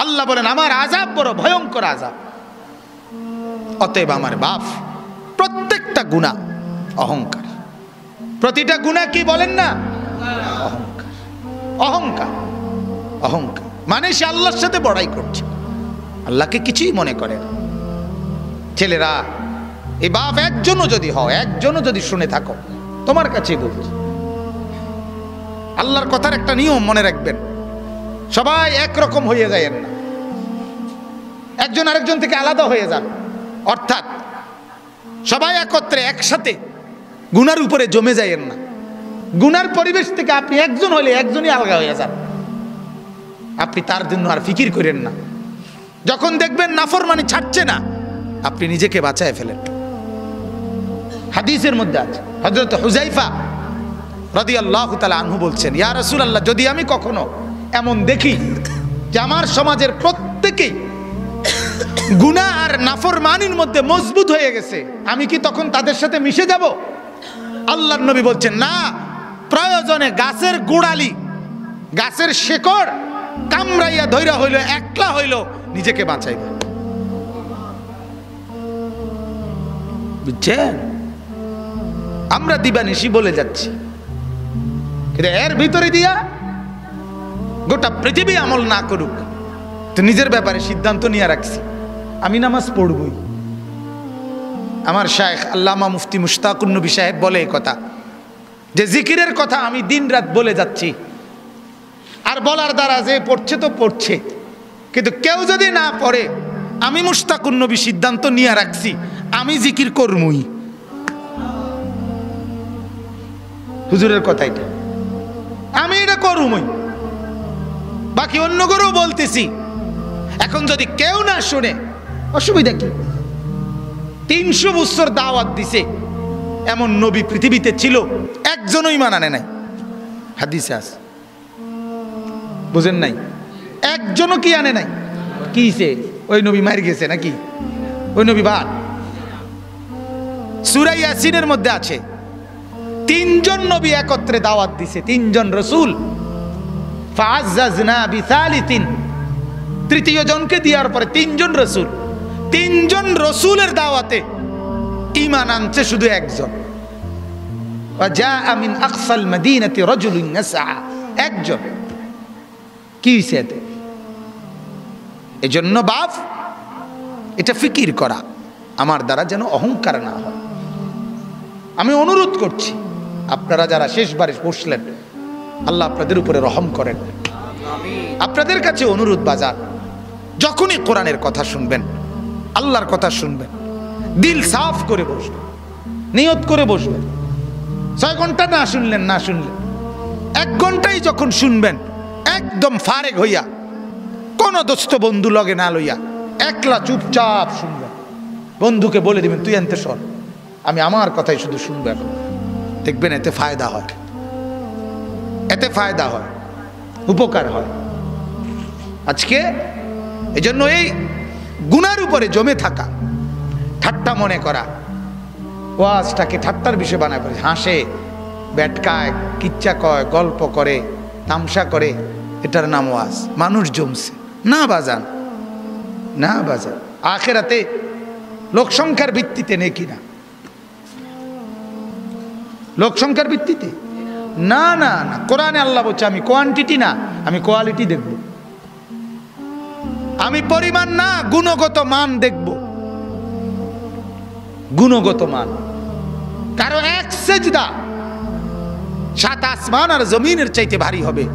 আল্লাহ বলেন আমার আযাব বড় ভয়ঙ্কর আযাব। অতএব আমার বাপ, প্রত্যেকটা গুনাহ অহংকার, প্রতিটা গুনাহ কি বলেন না? অহংকার। অহংকার, অহংকার মানে সে আল্লাহর সাথে বড়াই করছে, আল্লাহকে কিছুই মনে করে না। ছেলেরা, এই বাপ একজনও যদি হয়, একজনও যদি শুনে থাকো, তোমার কাছেই বলছি, আল্লাহর কথার একটা নিয়ম মনে রাখবেন, সবাই একরকম হয়ে যায়েন না, একজন আরেকজন থেকে আলাদা হয়ে যান। অর্থাৎ সবাই একত্রে একসাথে গুনার উপরে জমে যায়েন না। গুনার পরিবেশ থেকে আপনি একজন হলে একজনই আলাদা হয়ে যান, আপনি তার জন্য আর ফিকির করেন না। যখন দেখবেন নাফরমানি ছাড়ছে না, আপনি নিজেকে বাঁচায় ফেলেন। হাদিসের মধ্যে আছে, হযরত হুযায়ফা রাদিয়াল্লাহু তাআলা আনহু বলছেন, ইয়া রাসূলুল্লাহ, যদি আমি কখনো এমন দেখি যে আমার সমাজের প্রত্যেকেই গুনাহ আর নাফরমানির মধ্যে মজবুত হয়ে গেছে, আমি কি তখন তাদের সাথে মিশে যাব? আল্লাহর নবী বলছেন, না, প্রয়োজনে গাছের গোড়ালি, গাছের শেকড় কামড়াইয়া ধইরা হইল, একলা হইল, নিজেকে বাঁচাইবে। বুঝছেন? আমরা দিবানিশি বলে যাচ্ছি, কিন্তু এর ভিতরে দিয়া গোটা পৃথিবী আমল না করুক, তো নিজের ব্যাপারে সিদ্ধান্ত নিয়ে রাখছি আমি নামাজ পড়বই। আমার শায়েখ আল্লামা মুফতি মুশতাকুন নবী সাহেব বলে এই কথা, যে জিকিরের কথা আমি দিন রাত বলে যাচ্ছি, আর বলার দ্বারা যে পড়ছে তো পড়ছে, কিন্তু কেউ যদি না পড়ে, আমি মুশতাকুন নবী সিদ্ধান্ত নিয়ে রাখছি আমি জিকির করবই। হুজুরের কথা এটা, আমি এটা করবই, বাকি অন্য করেও বলতেছি। এখন যদি কেউ না শুনে, অসুবিধা কি? 300 বছর দাওয়াত দিছে, এমন নবী পৃথিবীতে ছিল, একজনই মানানে নাই। হাদিসে আছে, বুঝেন নাই? একজনও কি আনে নাই? কিছে? ওই নবী মার গেছে নাকি? ওই নবী বাদ। সূরা ইয়াসিনের মধ্যে আছে 3 জন নবী একত্রে দাওয়াত দিছে, 3 জন রাসূল। ফাআযাযনা বিসালিসিন, তৃতীয় জনকে দেওয়ার পরে 3 জন রাসূল, 3 জন রাসূলের দাওয়াতে ঈমান আনছে শুধু একজন। ওয়াজাআ মিন আকসাল মাদিনাতি রাজুলুন ইয়াসআ, একজন। কি হইছে এতে? এজন্য বাপ, এটা ফিকির করা আমার দ্বারা যেন অহংকার না হয়। আমি অনুরোধ করছি, আপনারা যারা শেষবারে বসলেন, আল্লাহ আপনাদের উপরে রহম করেন। আপনাদের কাছে অনুরোধ বাজার, যখনই কোরআনের কথা শুনবেন, আল্লাহর কথা শুনবেন, দিল সাফ করে বসবেন, নিয়ত করে বসবেন। 6 ঘন্টা না শুনলেন, 1 ঘন্টাই যখন শুনবেন, একদম ফারেক হইয়া, কোন দোস্ত বন্ধু লগে না লইয়া, একলা চুপচাপ শুনবেন। বন্ধুকে বলে দিবেন, তুই আনতে সর, আমি আমার কথাই শুধু শুনবো। এখন দেখবেন এতে ফায়দা হয়, এতে ফায়দা হয়, উপকার হয়। আজকে এজন্য এই গুনার উপরে জমে থাকা, ঠাট্টা মনে করা, ওয়াজটাকে ঠাট্টার বিষয় বানায় করে, হাসে, ব্যাটকায়, কিচ্ছা কয়, গল্প করে, তামসা করে, এটার নাম ওয়াজ। মানুষ জমছে না বাজান, না বাজান। আখিরাতে লোকসংখ্যার ভিত্তিতে নেই কিনা? লোকসংখ্যার ভিত্তিতে না, না, না। কোরআনে আল্লাহ বলছে, আমি কোয়ান্টিটি না, আমি কোয়ালিটি দেখব। আমি পরিমাণ না, গুণগত মান দেখব, গুণগত মান। কারো এক সেজদা 7 আসমান আর জমিনের চাইতে ভারী হবে।